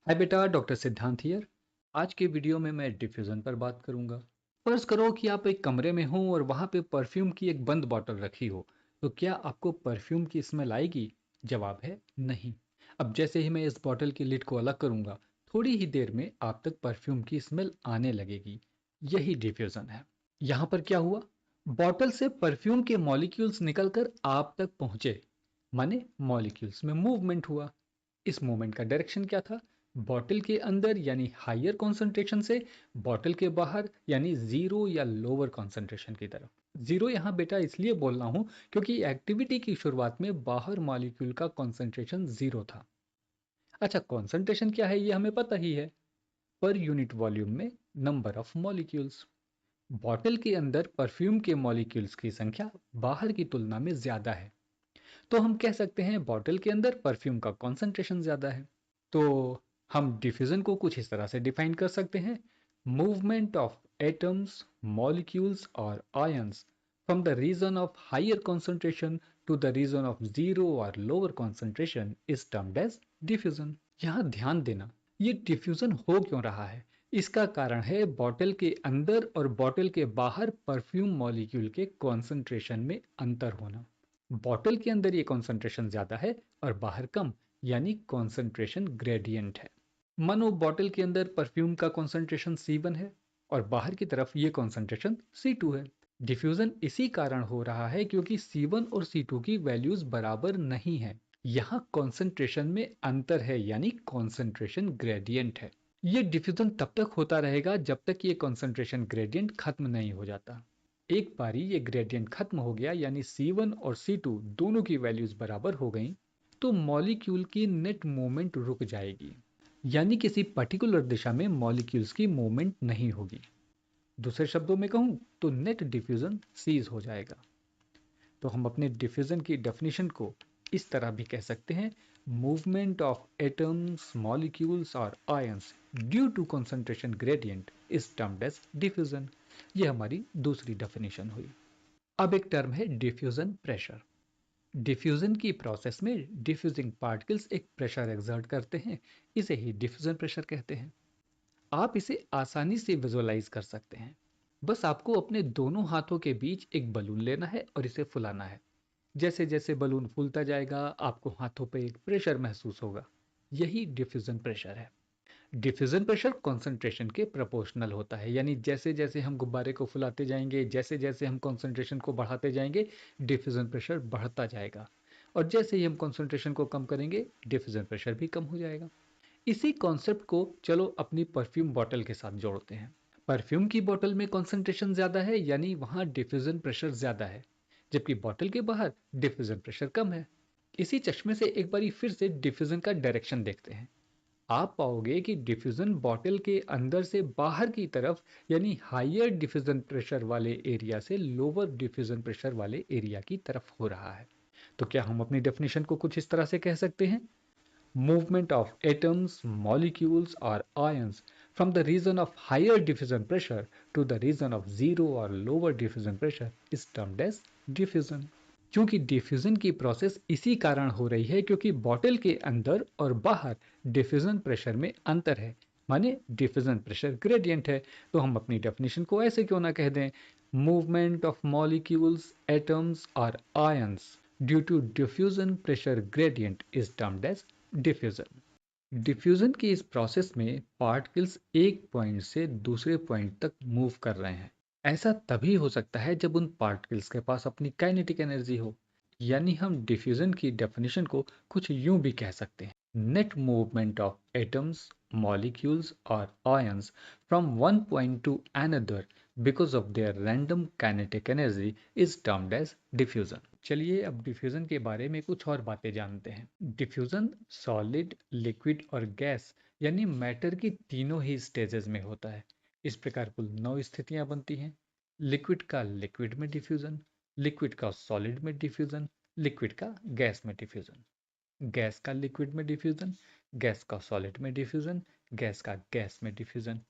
हाय बेटा, डॉक्टर सिद्धांत हियर। आज के वीडियो में मैं डिफ्यूज़न पर बात करूंगा। फर्ज करो कि आप एक कमरे में हो और वहां पे परफ्यूम की एक बंद बॉटल रखी हो, तो क्या आपको परफ्यूम की स्मेल आएगी? जवाब है नहीं। अब जैसे ही मैं इस बॉटल की लिड को अलग करूंगा, थोड़ी ही देर में आप तक परफ्यूम की स्मेल आने लगेगी। यही डिफ्यूज़न है। यहाँ पर क्या हुआ? बॉटल से परफ्यूम के मॉलिक्यूल्स निकलकर आप तक पहुंचे, माने मॉलिक्यूल्स में मूवमेंट हुआ। इस मूवमेंट का डायरेक्शन क्या था? बॉटल के अंदर यानी हायर कॉन्सेंट्रेशन से बॉटल के बाहर यानी जीरो या लोअर कॉन्सेंट्रेशन की तरफ। जीरो यहाँ बेटा इसलिए बोल रहा हूँ क्योंकि एक्टिविटी की शुरुआत में बाहर मॉलिक्यूल का कॉन्सेंट्रेशन जीरो था। अच्छा, कॉन्सेंट्रेशन क्या है ये हमें पता ही है, पर यूनिट वॉल्यूम में नंबर ऑफ मॉलिक्यूल्स। बॉटल के अंदर परफ्यूम के मॉलिक्यूल्स की संख्या बाहर की तुलना में ज्यादा है, तो हम कह सकते हैं बॉटल के अंदर परफ्यूम का कॉन्सेंट्रेशन ज्यादा है। तो हम डिफ्यूजन को कुछ इस तरह से डिफाइन कर सकते हैं: मूवमेंट ऑफ एटम्स, मॉलिक्यूल्स और ions from the region of higher concentration to the region of zero और lower concentration is termed as diffusion. यहाँ ध्यान देना, ये डिफ्यूजन हो क्यों रहा है? इसका कारण है बॉटल के अंदर और बॉटल के बाहर परफ्यूम मॉलिक्यूल के कॉन्सेंट्रेशन में अंतर होना। बॉटल के अंदर ये कॉन्सेंट्रेशन ज्यादा है और बाहर कम, यानी कॉन्सेंट्रेशन ग्रेडियंट है। मानो बॉटल के अंदर परफ्यूम का कॉन्सेंट्रेशन C1 है और बाहर की तरफ ये कॉन्सेंट्रेशन C2 है। डिफ्यूजन इसी कारण हो रहा है क्योंकि C1 और C2 की वैल्यूज बराबर नहीं है। यहाँ कॉन्सेंट्रेशन में अंतर है, यानी कॉन्सेंट्रेशन ग्रेडियंट है। ये डिफ्यूजन तब तक होता रहेगा जब तक ये कॉन्सेंट्रेशन ग्रेडियंट खत्म नहीं हो जाता। एक बारी ये ग्रेडियंट खत्म हो गया, यानी C1 और C2 दोनों की वैल्यूज बराबर हो गई, तो मॉलिक्यूल की नेट मूवमेंट रुक जाएगी, यानी किसी पर्टिकुलर दिशा में मॉलिक्यूल्स की मूवमेंट नहीं होगी। दूसरे शब्दों में कहूं तो नेट डिफ्यूजन सीज हो जाएगा। तो हम अपने डिफ्यूजन की डेफिनेशन को इस तरह भी कह सकते हैं: मूवमेंट ऑफ एटम्स, मॉलिक्यूल्स और ions due to concentration gradient is termed as diffusion. ये हमारी दूसरी डेफिनेशन हुई। अब एक टर्म है डिफ्यूजन प्रेशर। डिफ्यूजन की प्रोसेस में डिफ्यूजिंग पार्टिकल्स एक प्रेशर एक्सर्ट करते हैं, इसे ही डिफ्यूजन प्रेशर कहते हैं। आप इसे आसानी से विजुअलाइज कर सकते हैं। बस आपको अपने दोनों हाथों के बीच एक बलून लेना है और इसे फुलाना है। जैसे जैसे बलून फूलता जाएगा, आपको हाथों पर एक प्रेशर महसूस होगा। यही डिफ्यूजन प्रेशर है। डिफ्यूजन प्रेशर कॉन्सेंट्रेशन के प्रोपोर्शनल होता है, यानी जैसे जैसे हम गुब्बारे को फुलाते जाएंगे, जैसे जैसे हम कॉन्सेंट्रेशन को बढ़ाते जाएंगे, डिफ्यूजन प्रेशर बढ़ता जाएगा। और जैसे ही हम कॉन्सेंट्रेशन को कम करेंगे, डिफ्यूजन प्रेशर भी कम हो जाएगा। इसी कॉन्सेप्ट को चलो अपनी परफ्यूम बॉटल के साथ जोड़ते हैं। परफ्यूम की बोतल में कॉन्सेंट्रेशन ज्यादा है, यानी वहां डिफ्यूजन प्रेशर ज्यादा है, जबकि बोतल के बाहर डिफ्यूजन प्रेशर कम है। इसी चश्मे से एक बारी फिर से डिफ्यूजन का डायरेक्शन देखते हैं। आप पाओगे कि डिफ्यूजन बॉटल के अंदर से बाहर की तरफ, यानी हायर डिफ्यूजन प्रेशर वाले एरिया से लोअर डिफ्यूजन प्रेशर वाले एरिया की तरफ हो रहा है। तो क्या हम अपनी डेफिनेशन को कुछ इस तरह से कह सकते हैं: movement of atoms, molecules or ions from the region of higher diffusion pressure to the region of zero or lower diffusion pressure is termed as diffusion। क्योंकि डिफ्यूजन की प्रोसेस इसी कारण हो रही है क्योंकि बॉटल के अंदर और बाहर डिफ्यूजन प्रेशर में अंतर है, माने डिफ्यूजन प्रेशर ग्रेडियंट है। तो हम अपनी डेफिनेशन को ऐसे क्यों ना कह दें: मूवमेंट ऑफ मॉलिक्यूल्स, एटम्स और ions due to diffusion pressure gradient is termed as diffusion. Diffusion की इस प्रोसेस में पार्टिकल्स एक पॉइंट से दूसरे पॉइंट तक मूव कर रहे हैं। ऐसा तभी हो सकता है जब उन पार्टिकल्स के पास अपनी काइनेटिक एनर्जी हो। यानी हम डिफ्यूजन की डेफिनेशन को कुछ यूं भी कह सकते हैं: net movement of atoms, molecules और ions from one point to another because of their random kinetic energy is termed as diffusion. चलिए अब डिफ्यूजन के बारे में कुछ और बातें जानते हैं। डिफ्यूजन सॉलिड, लिक्विड और गैस यानी मैटर की तीनों ही स्टेजेस में होता है। इस प्रकार कुल 9 स्थितियां बनती हैं: लिक्विड का लिक्विड में डिफ्यूजन, लिक्विड का सॉलिड में डिफ्यूजन, लिक्विड का गैस में डिफ्यूजन, गैस का लिक्विड में डिफ्यूजन, गैस का सॉलिड में डिफ्यूजन, गैस का गैस में डिफ्यूजन।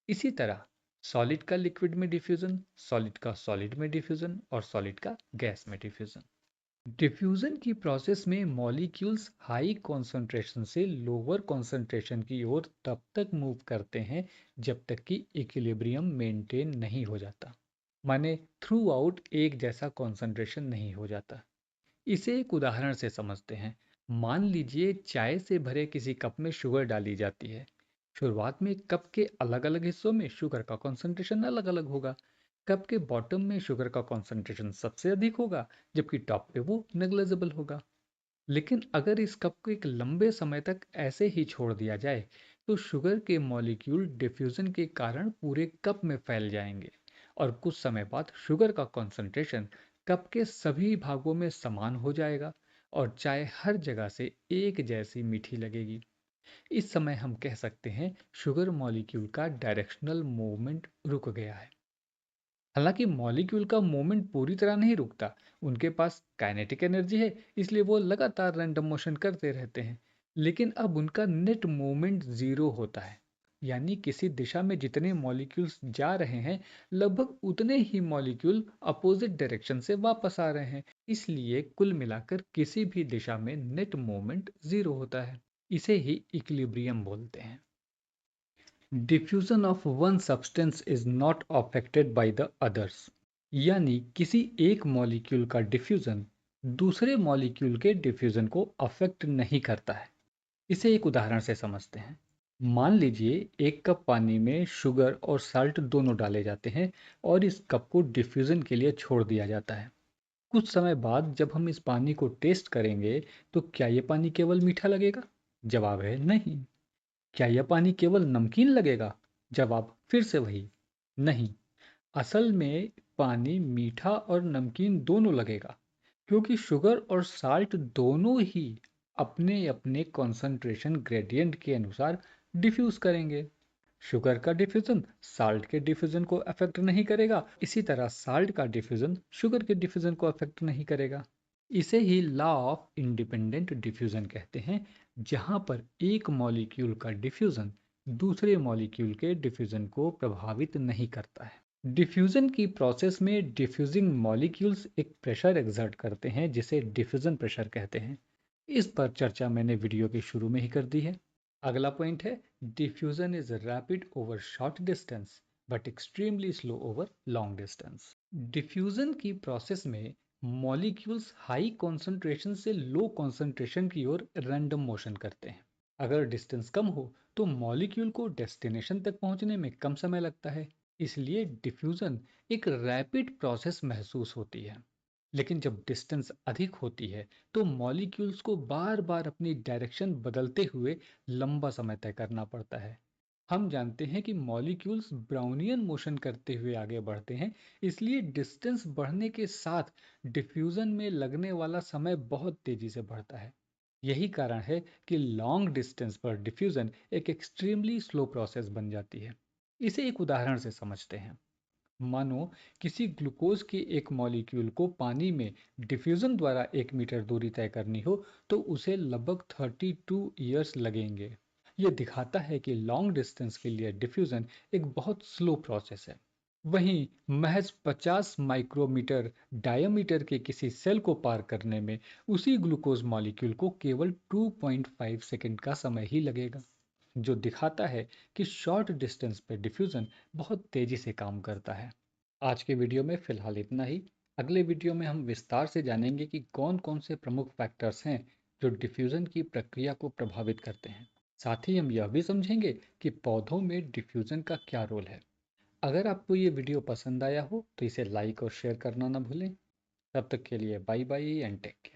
इसी तरह सॉलिड का लिक्विड में डिफ्यूजन, सॉलिड का सॉलिड में डिफ्यूजन और सॉलिड का गैस में डिफ्यूजन। डिफ्यूजन की प्रोसेस में मॉलिक्यूल्स हाई कॉन्सेंट्रेशन से लोअर कॉन्सेंट्रेशन की ओर तब तक मूव करते हैं जब तक कि इक्विलिब्रियम मेंटेन नहीं हो जाता, माने थ्रू आउट एक जैसा कॉन्सेंट्रेशन नहीं हो जाता। इसे एक उदाहरण से समझते हैं। मान लीजिए चाय से भरे किसी कप में शुगर डाली जाती है। शुरुआत में कप के अलग अलग हिस्सों में शुगर का कॉन्सेंट्रेशन अलग अलग होगा। कप के बॉटम में शुगर का कॉन्सेंट्रेशन सबसे अधिक होगा, जबकि टॉप पे वो नेग्लिजिबल होगा। लेकिन अगर इस कप को एक लंबे समय तक ऐसे ही छोड़ दिया जाए, तो शुगर के मॉलिक्यूल डिफ्यूजन के कारण पूरे कप में फैल जाएंगे और कुछ समय बाद शुगर का कॉन्सेंट्रेशन कप के सभी भागों में समान हो जाएगा और चाय हर जगह से एक जैसी मीठी लगेगी। इस समय हम कह सकते हैं शुगर मॉलिक्यूल का डायरेक्शनल मूवमेंट रुक गया है। हालांकि मॉलिक्यूल का मूवमेंट पूरी तरह नहीं रुकता, उनके पास काइनेटिक एनर्जी है, इसलिए वो लगातार रैंडम मोशन करते रहते हैं। लेकिन अब उनका नेट मूवमेंट जीरो होता है, यानी किसी दिशा में जितने मॉलिक्यूल्स जा रहे हैं, लगभग उतने ही मॉलिक्यूल अपोजिट डायरेक्शन से वापस आ रहे हैं। इसलिए कुल मिलाकर किसी भी दिशा में नेट मूवमेंट जीरो होता है। इसे ही इक्विलिब्रियम बोलते हैं। Diffusion of one substance is not affected by the others, यानी किसी एक मॉलिक्यूल का डिफ्यूजन दूसरे मॉलिक्यूल के डिफ्यूजन को अफेक्ट नहीं करता है। इसे एक उदाहरण से समझते हैं। मान लीजिए एक कप पानी में शुगर और साल्ट दोनों डाले जाते हैं और इस कप को डिफ्यूजन के लिए छोड़ दिया जाता है। कुछ समय बाद जब हम इस पानी को टेस्ट करेंगे, तो क्या ये पानी केवल मीठा लगेगा? जवाब है नहीं। क्या यह पानी केवल नमकीन लगेगा? जवाब फिर से वही, नहीं। असल में पानी मीठा और नमकीन दोनों लगेगा, क्योंकि शुगर और साल्ट दोनों ही अपने अपने कॉन्सेंट्रेशन ग्रेडियंट के अनुसार डिफ्यूज करेंगे। शुगर का डिफ्यूजन साल्ट के डिफ्यूजन को अफेक्ट नहीं करेगा, इसी तरह साल्ट का डिफ्यूजन शुगर के डिफ्यूजन को अफेक्ट नहीं करेगा। इसे ही लॉ ऑफ इंडिपेंडेंट डिफ्यूजन कहते हैं, जहां पर एक मॉलिक्यूल का डिफ्यूजन दूसरे मॉलिक्यूल के डिफ्यूजन को प्रभावित नहीं करता है। डिफ्यूजन की प्रोसेस में डिफ्यूजिंग मॉलिक्यूल्स एक प्रेशर एक्सर्ट करते हैं, जिसे डिफ्यूजन प्रेशर कहते हैं। इस पर चर्चा मैंने वीडियो के शुरू में ही कर दी है। अगला पॉइंट है, diffusion is rapid over short distance but extremely slow over long distance. Diffusion की प्रोसेस में मॉलिक्यूल्स हाई कॉन्सेंट्रेशन से लो कॉन्सेंट्रेशन की ओर रैंडम मोशन करते हैं। अगर डिस्टेंस कम हो तो मॉलिक्यूल को डेस्टिनेशन तक पहुंचने में कम समय लगता है, इसलिए डिफ्यूजन एक रैपिड प्रोसेस महसूस होती है। लेकिन जब डिस्टेंस अधिक होती है, तो मॉलिक्यूल्स को बार बार अपनी डायरेक्शन बदलते हुए लंबा समय तय करना पड़ता है। हम जानते हैं कि मॉलिक्यूल्स ब्राउनियन मोशन करते हुए आगे बढ़ते हैं, इसलिए डिस्टेंस बढ़ने के साथ डिफ्यूजन में लगने वाला समय बहुत तेजी से बढ़ता है। यही कारण है कि लॉन्ग डिस्टेंस पर डिफ्यूजन एक एक्सट्रीमली स्लो प्रोसेस बन जाती है। इसे एक उदाहरण से समझते हैं। मानो किसी ग्लूकोज के एक मॉलिक्यूल को पानी में डिफ्यूजन द्वारा 1 मीटर दूरी तय करनी हो, तो उसे लगभग 32 ईयर्स लगेंगे। ये दिखाता है कि लॉन्ग डिस्टेंस के लिए डिफ्यूजन एक बहुत स्लो प्रोसेस है। वहीं महज 50 माइक्रोमीटर डायमीटर के किसी सेल को पार करने में उसी ग्लूकोज मॉलिक्यूल को केवल 2.5 सेकंड का समय ही लगेगा, जो दिखाता है कि शॉर्ट डिस्टेंस पे डिफ्यूजन बहुत तेजी से काम करता है। आज के वीडियो में फिलहाल इतना ही। अगले वीडियो में हम विस्तार से जानेंगे कि कौन कौन से प्रमुख फैक्टर्स हैं जो डिफ्यूजन की प्रक्रिया को प्रभावित करते हैं। साथ ही हम यह भी समझेंगे कि पौधों में डिफ्यूजन का क्या रोल है। अगर आपको ये वीडियो पसंद आया हो तो इसे लाइक और शेयर करना ना भूलें। तब तक के लिए bye bye and take care.